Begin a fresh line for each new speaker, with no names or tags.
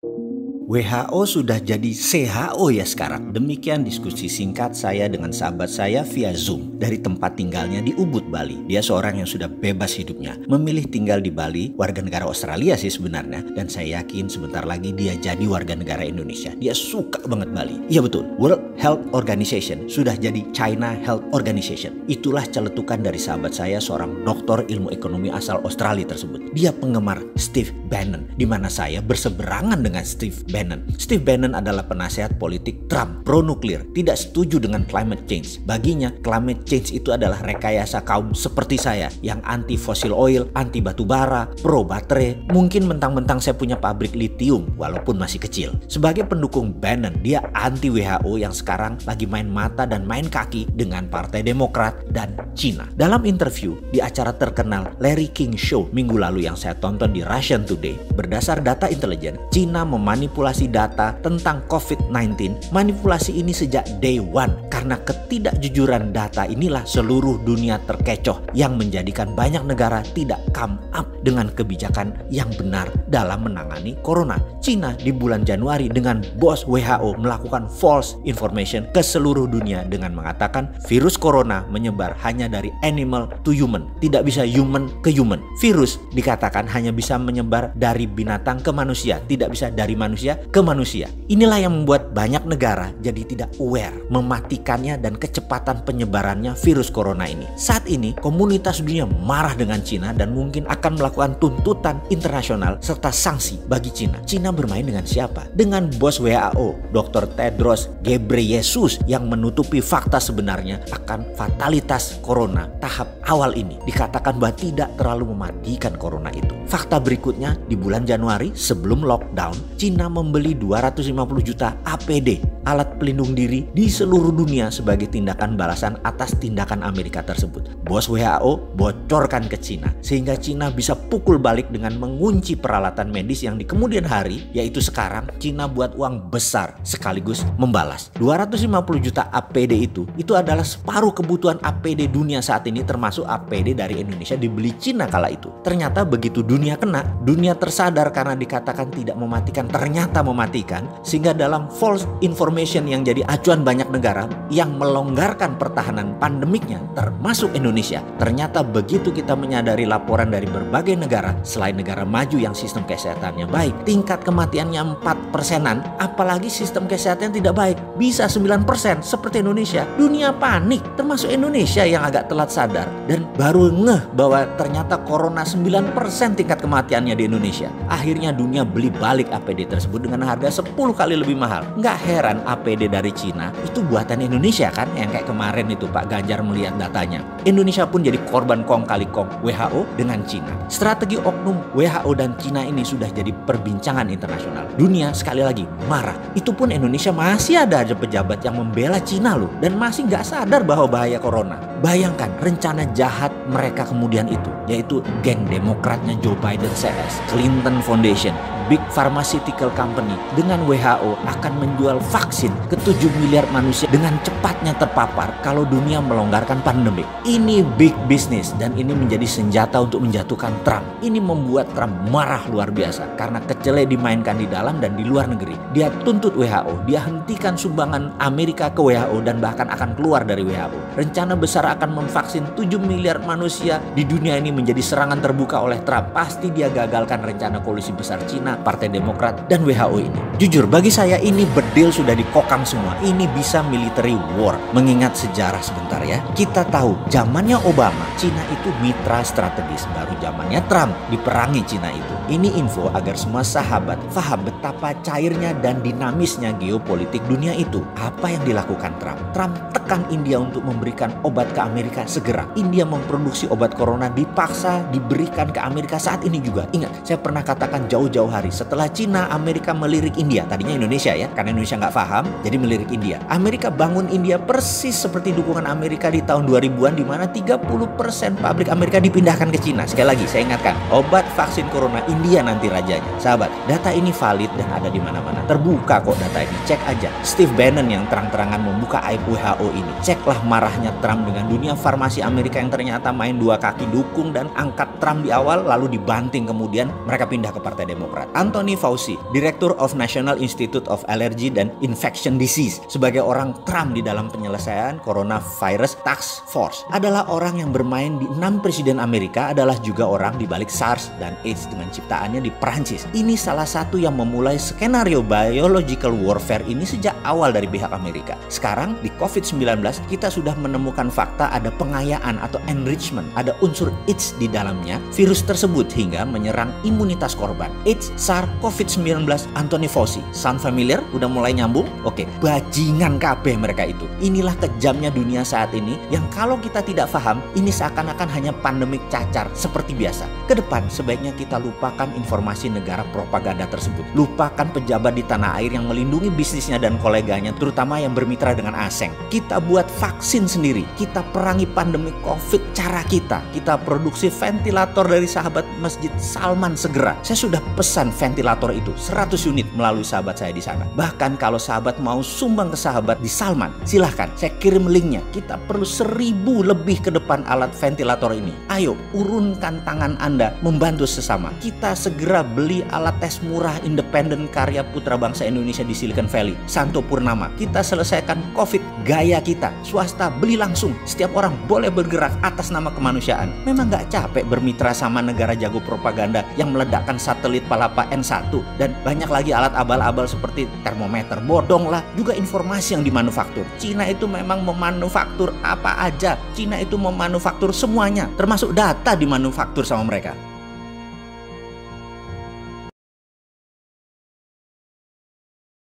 WHO sudah jadi WHO ya sekarang. Demikian diskusi singkat saya dengan sahabat saya via Zoom dari tempat tinggalnya di Ubud, Bali. Dia seorang yang sudah bebas hidupnya, memilih tinggal di Bali, warga negara Australia sih sebenarnya. Dan saya yakin sebentar lagi dia jadi warga negara Indonesia. Dia suka banget Bali. Iya betul, World Health Organization sudah jadi China Health Organization. Itulah celetukan dari sahabat saya, seorang doktor ilmu ekonomi asal Australia tersebut. Dia penggemar Steve Bannon, di mana saya berseberangan dengan Steve Bannon. Steve Bannon adalah penasihat politik Trump, pro nuklir, tidak setuju dengan climate change. Baginya, climate change itu adalah rekayasa kaum seperti saya yang anti fossil oil, anti batu bara, pro baterai. Mungkin mentang-mentang saya punya pabrik litium walaupun masih kecil. Sebagai pendukung Bannon, dia anti WHO yang sekarang lagi main mata dan main kaki dengan Partai Demokrat dan Cina. Dalam interview di acara terkenal Larry King Show minggu lalu yang saya tonton di Russian Today, berdasar data intelijen, Cina memanipulasi data tentang COVID-19. Manipulasi ini sejak day one. Karena ketidakjujuran data inilah seluruh dunia terkecoh yang menjadikan banyak negara tidak come up dengan kebijakan yang benar dalam menangani corona. Cina di bulan Januari dengan bos WHO melakukan false information ke seluruh dunia dengan mengatakan virus corona menyebar hanya dari animal to human, tidak bisa human ke human. Virus dikatakan hanya bisa menyebar dari binatang ke manusia, tidak bisa dari manusia ke manusia. Inilah yang membuat banyak negara jadi tidak aware, mematikannya dan kecepatan penyebarannya virus corona ini. Saat ini komunitas dunia marah dengan Cina dan mungkin akan melakukan tuntutan internasional serta sanksi bagi Cina. Cina bermain dengan siapa? Dengan bos WHO, Dr. Tedros Ghebreyesus, yang menutupi fakta sebenarnya akan fatalitas corona tahap awal ini. Dikatakan bahwa tidak terlalu mematikan corona itu. Fakta berikutnya, di bulan Januari sebelum lockdown, Cina membeli 250 juta APD, alat pelindung diri, di seluruh dunia sebagai tindakan balasan atas tindakan Amerika tersebut. Bos WHO bocorkan ke Cina sehingga Cina bisa pukul balik dengan mengunci peralatan medis yang di kemudian hari, yaitu sekarang Cina buat uang besar sekaligus membalas. 250 juta APD itu adalah separuh kebutuhan APD dunia saat ini, termasuk APD dari Indonesia dibeli Cina kala itu. Ternyata begitu dunia kena, dunia tersadar karena dikatakan tidak mematikan, ternyata mematikan, sehingga dalam false information yang jadi acuan banyak negara yang melonggarkan pertahanan pandemiknya termasuk Indonesia. Ternyata begitu kita menyadari laporan dari berbagai negara selain negara maju yang sistem kesehatannya baik, tingkat kematiannya 4%-an, apalagi sistem kesehatan tidak baik bisa 9% seperti Indonesia. Dunia panik, termasuk Indonesia yang agak telat sadar dan baru ngeh bahwa ternyata corona 9% tingkat kematiannya di Indonesia. Akhirnya dunia beli balik APD tersebut dengan harga 10 kali lebih mahal. Nggak heran APD dari Cina itu buatan Indonesia kan, yang kayak kemarin itu Pak Ganjar melihat datanya. Indonesia pun jadi korban kong kali kong WHO dengan Cina. Strategi oknum WHO dan Cina ini sudah jadi perbincangan internasional. Dunia sekali lagi marah. Itu pun Indonesia masih ada aja pejabat yang membela Cina loh, dan masih nggak sadar bahwa bahaya corona. Bayangkan rencana jahat mereka kemudian itu, yaitu geng demokratnya Joe Biden CS, Clinton Foundation, big pharmaceutical company dengan WHO akan menjual vaksin ke 7 miliar manusia dengan cepatnya terpapar kalau dunia melonggarkan pandemi. Ini big business dan ini menjadi senjata untuk menjatuhkan Trump. Ini membuat Trump marah luar biasa karena kecele dimainkan di dalam dan di luar negeri. Dia tuntut WHO, dia hentikan sumbangan Amerika ke WHO dan bahkan akan keluar dari WHO. Rencana besar akan memvaksin 7 miliar manusia di dunia ini menjadi serangan terbuka oleh Trump. Pasti dia gagalkan rencana koalisi besar Cina, Partai Demokrat, dan WHO ini. Jujur, bagi saya ini bedil sudah dikokang semua. Ini bisa military war. Mengingat sejarah sebentar ya. Kita tahu zamannya Obama, Cina itu mitra strategis. Baru zamannya Trump diperangi Cina itu. Ini info agar semua sahabat paham betapa cairnya dan dinamisnya geopolitik dunia itu. Apa yang dilakukan Trump? Trump tekan India untuk memberikan obat ke Amerika segera. India memproduksi obat corona dipaksa diberikan ke Amerika saat ini juga. Ingat, saya pernah katakan jauh-jauh hari setelah Cina, Amerika melirik India. Tadinya Indonesia ya, karena Indonesia nggak paham, jadi melirik India. Amerika bangun India persis seperti dukungan Amerika di tahun 2000-an, di mana 30% pabrik Amerika dipindahkan ke Cina. Sekali lagi, saya ingatkan, obat vaksin corona India nanti rajanya. Sahabat, data ini valid dan ada di mana-mana. Terbuka kok data ini, cek aja. Steve Bannon yang terang-terangan membuka aib WHO ini ini. Ceklah marahnya Trump dengan dunia farmasi Amerika yang ternyata main dua kaki dukung dan angkat Trump di awal lalu dibanting kemudian mereka pindah ke Partai Demokrat. Anthony Fauci, Director of National Institute of Allergy and Infection Disease, sebagai orang Trump di dalam penyelesaian Coronavirus Task Force, adalah orang yang bermain di 6 presiden Amerika, adalah juga orang di balik SARS dan AIDS dengan ciptaannya di Perancis. Ini salah satu yang memulai skenario biological warfare ini sejak awal dari pihak Amerika. Sekarang di COVID-19 kita sudah menemukan fakta ada pengayaan atau enrichment, ada unsur AIDS di dalamnya virus tersebut hingga menyerang imunitas korban. AIDS, SARS, COVID-19, Anthony Fauci. Sound familiar? Udah mulai nyambung? Oke, bajingan kabeh mereka itu. Inilah kejamnya dunia saat ini yang kalau kita tidak paham, ini seakan-akan hanya pandemik cacar seperti biasa. Kedepan sebaiknya kita lupakan informasi negara propaganda tersebut. Lupakan pejabat di tanah air yang melindungi bisnisnya dan koleganya, terutama yang bermitra dengan asing. Kita buat vaksin sendiri. Kita perangi pandemi COVID cara kita. Kita produksi ventilator dari sahabat Masjid Salman segera. Saya sudah pesan ventilator itu 100 unit melalui sahabat saya di sana. Bahkan kalau sahabat mau sumbang ke sahabat di Salman, silahkan. Saya kirim linknya. Kita perlu 1000 lebih ke depan alat ventilator ini. Ayo, urunkan tangan Anda membantu sesama. Kita segera beli alat tes murah independen karya putra bangsa Indonesia di Silicon Valley, Santo Purnama. Kita selesaikan COVID gaya kita. Swasta beli langsung. Setiap orang boleh bergerak atas nama kemanusiaan. Memang nggak capek bermitra sama negara jago propaganda yang meledakkan satelit Palapa N1 dan banyak lagi alat abal-abal seperti termometer. Bodong lah, juga informasi yang dimanufaktur. Cina itu memang memanufaktur apa aja. Cina itu memanufaktur semuanya, termasuk data dimanufaktur sama mereka.